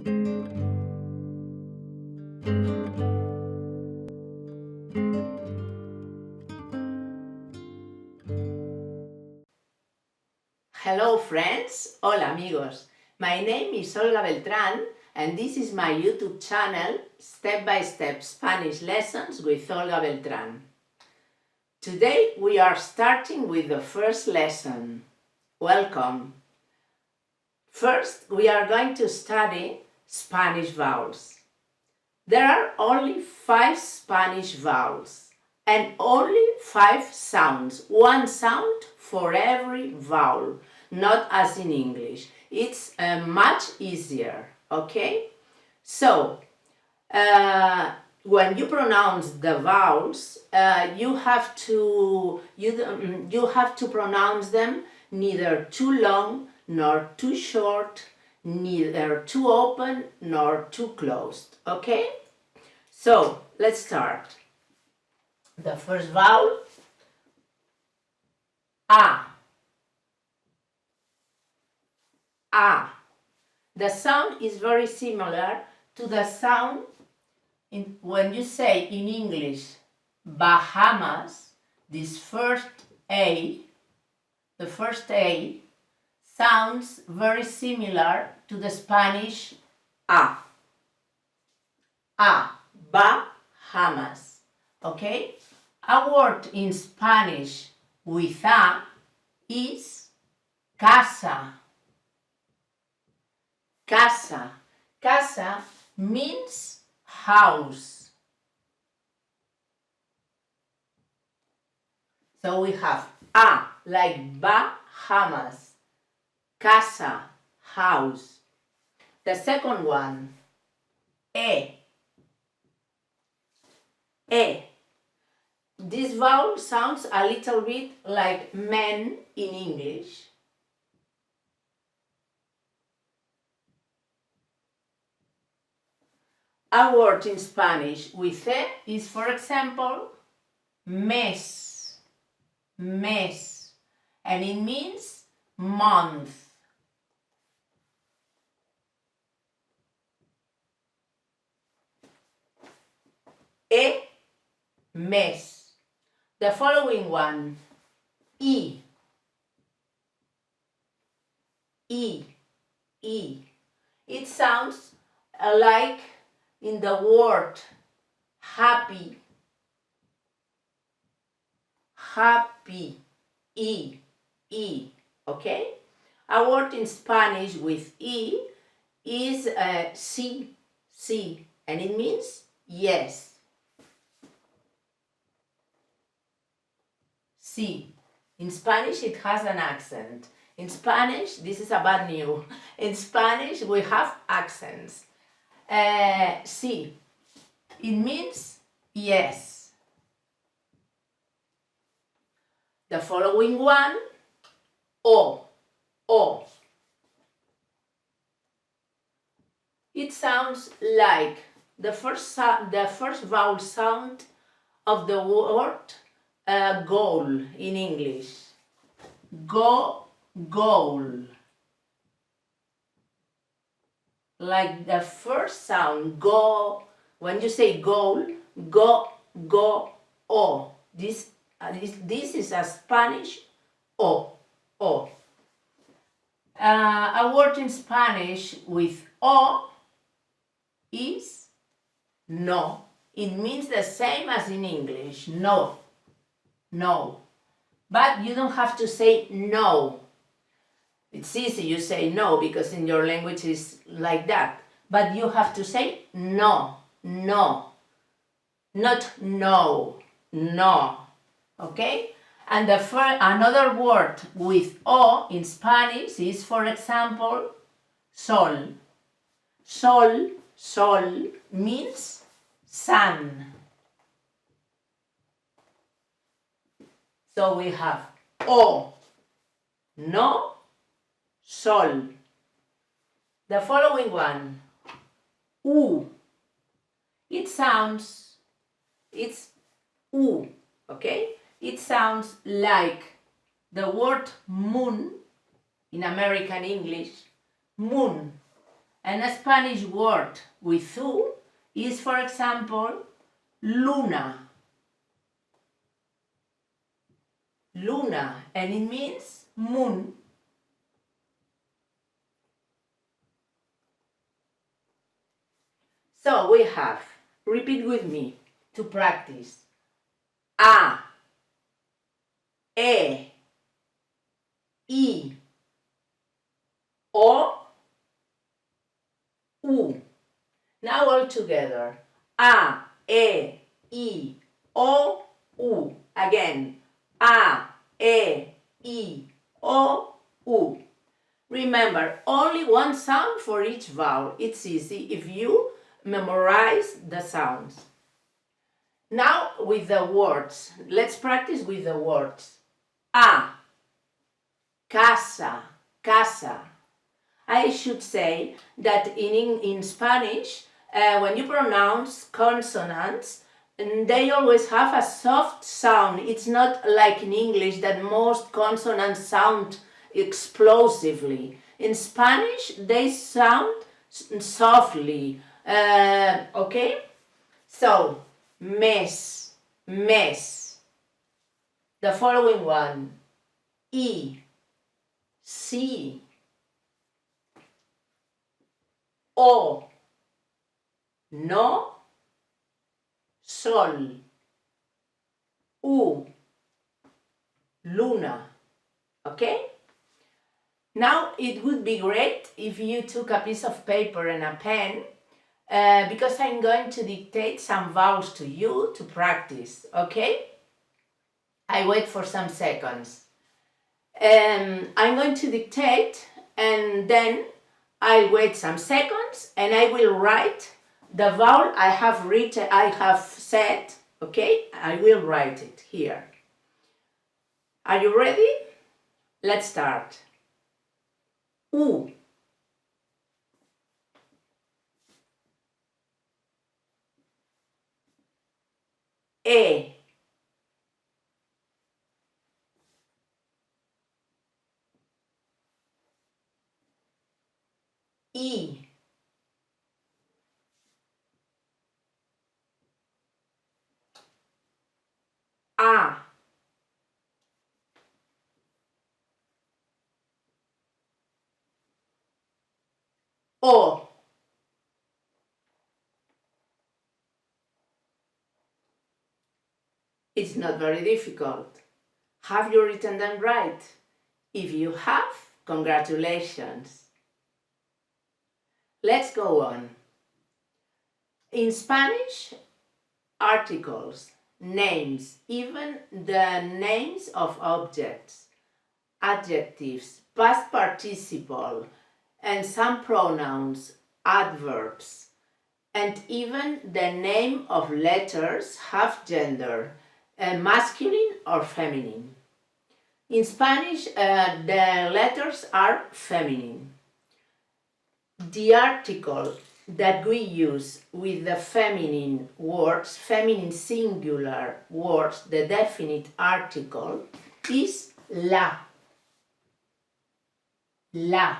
Hello friends, hola amigos. My name is Olga Beltran and this is my YouTube channel, Step-by-Step Spanish Lessons with Olga Beltran. Today we are starting with the first lesson. Welcome. First, we are going to study Spanish vowels. There are only 5 Spanish vowels and only 5 sounds, one sound for every vowel, not as in English. It's much easier, okay? So, when you pronounce the vowels, you have to pronounce them neither too long nor too short, neither too open nor too closed, okay? So, let's start. The first vowel, A. A. The sound is very similar to the sound when you say in English Bahamas. This first A, the first A, sounds very similar to the Spanish A. A. Bahamas. Okay? A word in Spanish with A is casa. Casa. Casa means house. So we have A like Bahamas. Casa, house. The second one, E. E. This vowel sounds a little bit like men in English. A word in Spanish with E is, for example, mes. Mes. And it means month. E, mes. The following one, I. I. I. It sounds like in the word happy. Happy. I. I. Okay? A word in Spanish with I is sí. Sí. And it means yes. Sí. In Spanish it has an accent. In Spanish, this is a bad news. In Spanish we have accents. Sí. It means yes. The following one, O. O. It sounds like the first vowel sound of the word goal in English. Go, goal. Like the first sound, go. When you say goal, go, go, o. This is a Spanish o. O. A word in Spanish with o is no. It means the same as in English, no. No. But you don't have to say no. It's easy, you say no because in your language it's like that. But you have to say no, no. Not no, no. Okay? And another word with o in Spanish is, for example, sol. Sol, sol means sun. So we have o, no, sol. The following one, u. It's u, okay? It sounds like the word moon in American English, moon. And a Spanish word with U is, for example, luna. Luna, and it means moon. So we have, repeat with me to practice. A, E, I, O, U. Now all together. A, E, I, O, U. Again. A, E, I, O, U. Remember, only one sound for each vowel. It's easy if you memorize the sounds. Now with the words. Let's practice with the words. A, casa, casa. I should say that in Spanish, when you pronounce consonants, they always have a soft sound. It's not like in English that most consonants sound explosively. In Spanish, they sound softly. Okay? So, mes, mes. The following one. I, si. O, no, sol. U, luna. Okay? Now it would be great if you took a piece of paper and a pen because I'm going to dictate some vowels to you to practice, okay? I wait for some seconds. I'm going to dictate and then I'll wait some seconds and I will write the vowel I have said, okay? I will write it here. Are you ready? Let's start. U, E, I, A, O. It's not very difficult. Have you written them right? If you have, congratulations. Let's go on. In Spanish, articles, names, even the names of objects, adjectives, past participle, and some pronouns, adverbs, and even the name of letters have gender, masculine or feminine. In Spanish, the letters are feminine. The article that we use with the feminine words, feminine singular words, the definite article, is la. La.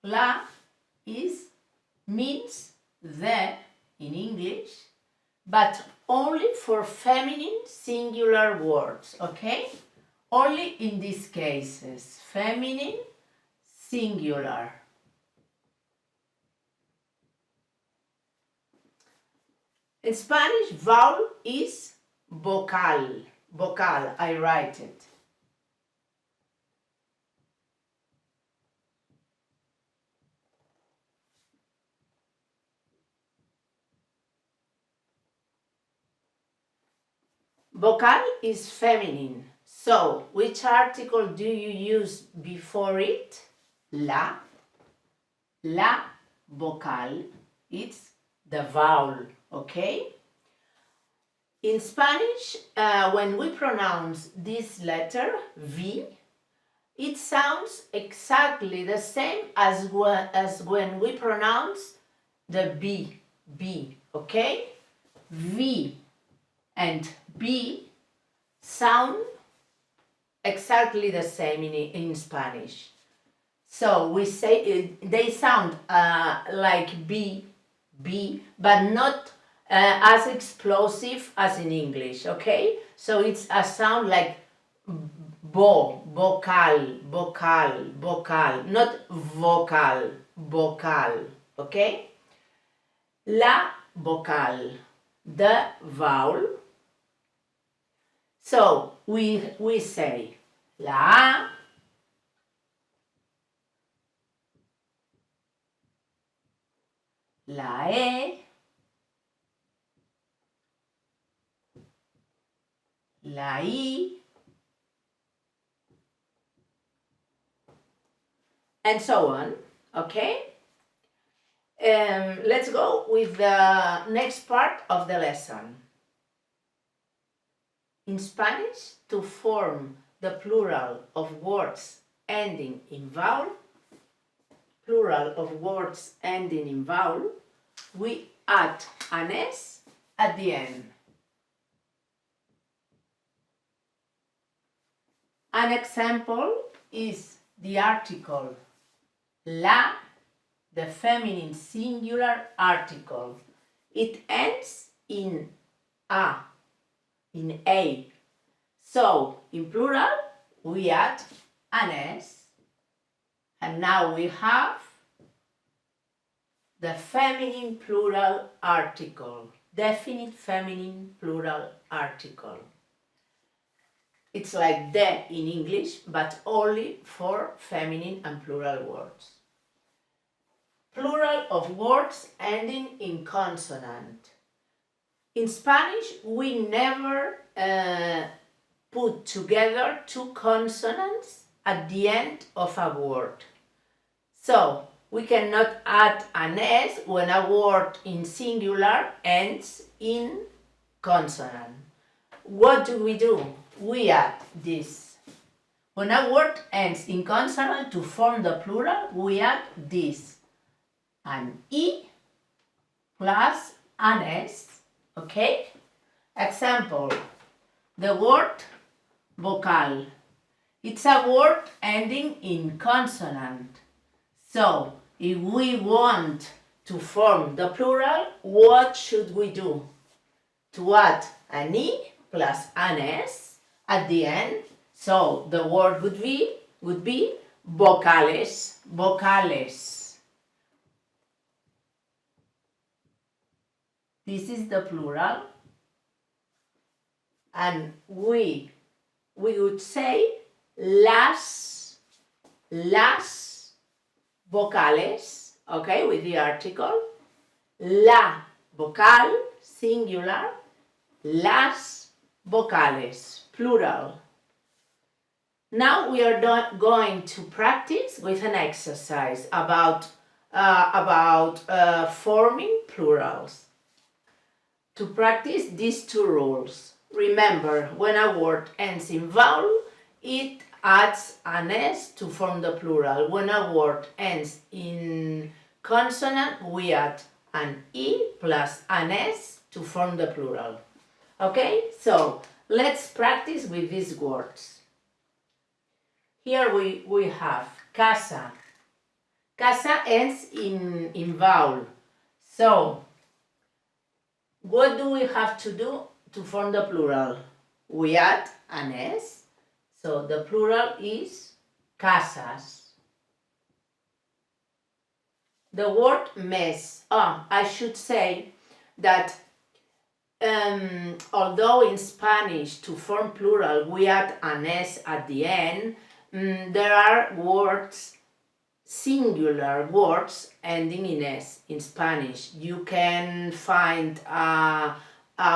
La means the in English, but only for feminine singular words, okay? Only in these cases, feminine singular. In Spanish, vowel is vocal. Vocal, I write it. Vocal is feminine. So, which article do you use before it? La. La vocal. It's the vowel, okay? In Spanish, when we pronounce this letter, V, it sounds exactly the same as when we pronounce the B, okay? V and B sound exactly the same in Spanish. So we say they sound like B, but not as explosive as in English, okay? So it's a sound like vocal, not vocal, okay? La vocal, the vowel. So we say la A, la E, la I, and so on, okay? Let's go with the next part of the lesson. In Spanish, to form the plural of words ending in vowel, we add an S at the end. An example is the article la, the feminine singular article. It ends in a. So, in plural, we add an S, and now we have the feminine plural article, definite feminine plural article. It's like the in English, but only for feminine and plural words. Plural of words ending in consonant. In Spanish, we never put together two consonants at the end of a word. So, we cannot add an S when a word in singular ends in consonant. What do? We add this. When a word ends in consonant, to form the plural, we add this. An E plus an S, okay? Example, the word vocal. It's a word ending in consonant. So, if we want to form the plural, what should we do? To add an E plus an S at the end. So, the word would be vocales. This is the plural. And we would say las vocales, okay, with the article. La vocal, singular. Las vocales, plural. Now we are going to practice with an exercise about forming plurals. To practice these two rules, remember, when a word ends in vowel, it adds an S to form the plural. When a word ends in consonant, we add an E plus an S to form the plural. Okay, so let's practice with these words. Here we have casa. Casa ends in vowel. So, what do we have to do to form the plural? We add an S. So the plural is casas. The word mes. I should say that although in Spanish to form plural we add an S at the end, there are words, singular words ending in S in Spanish. You can find a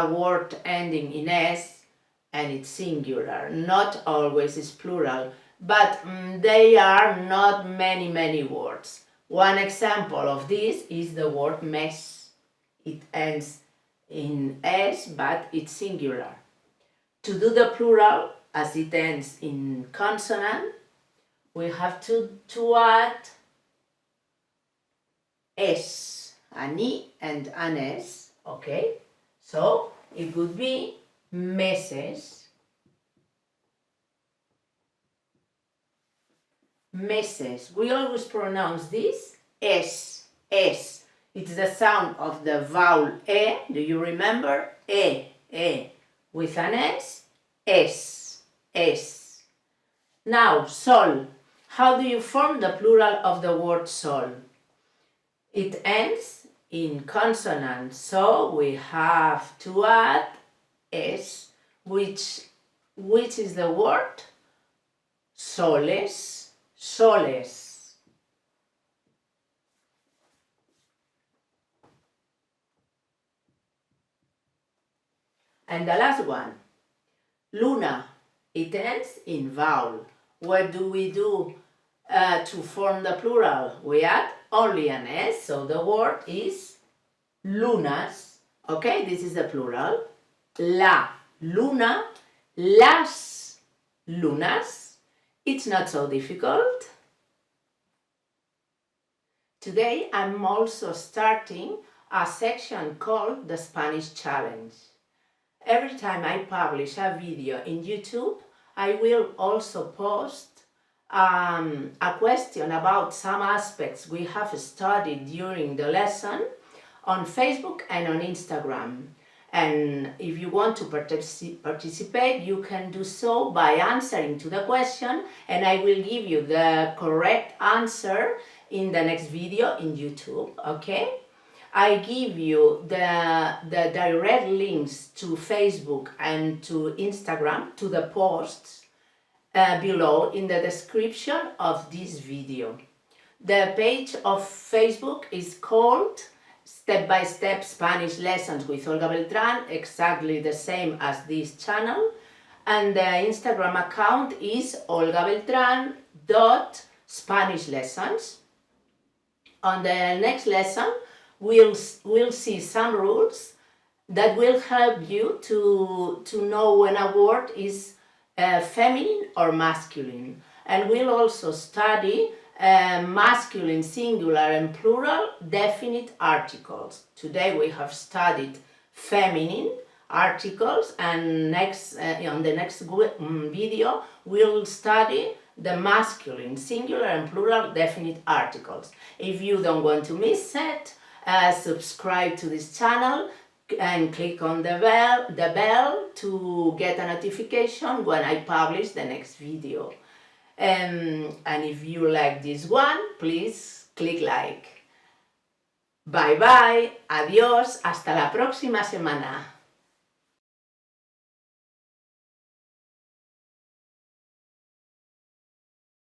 word ending in S and it's singular. Not always is plural, but they are not many words. One example of this is the word mes. It ends in S, but it's singular. To do the plural, as it ends in consonant, we have to add S, an E and an S, okay? So, it would be meses. meses. We always pronounce this S, S. It's the sound of the vowel E. Do you remember? E, E. With an S, S, S. Now, sol. How do you form the plural of the word sol? It ends in consonant, so we have to add S, which is the word soles, soles. And the last one, luna. It ends in vowel. What do we do to form the plural? We add only an S, so the word is lunas. Okay, this is the plural. La luna, las lunas. It's not so difficult. Today I'm also starting a section called the Spanish Challenge. Every time I publish a video in YouTube, I will also post a question about some aspects we have studied during the lesson on Facebook and on Instagram. And if you want to participate, you can do so by answering to the question, and I will give you the correct answer in the next video in YouTube, okay? I give you the direct links to Facebook and to Instagram, to the posts below in the description of this video. The page of Facebook is called Step-by-Step Spanish Lessons with Olga Beltran, exactly the same as this channel. And the Instagram account is olgabeltran.SpanishLessons. On the next lesson, we'll see some rules that will help you to know when a word is feminine or masculine. And we'll also study masculine, singular and plural definite articles. Today we have studied feminine articles, and on the next video we'll study the masculine, singular and plural definite articles. If you don't want to miss it, subscribe to this channel and click on the bell to get a notification when I publish the next video. And if you like this one, please click like. Bye bye, adiós, hasta la próxima semana.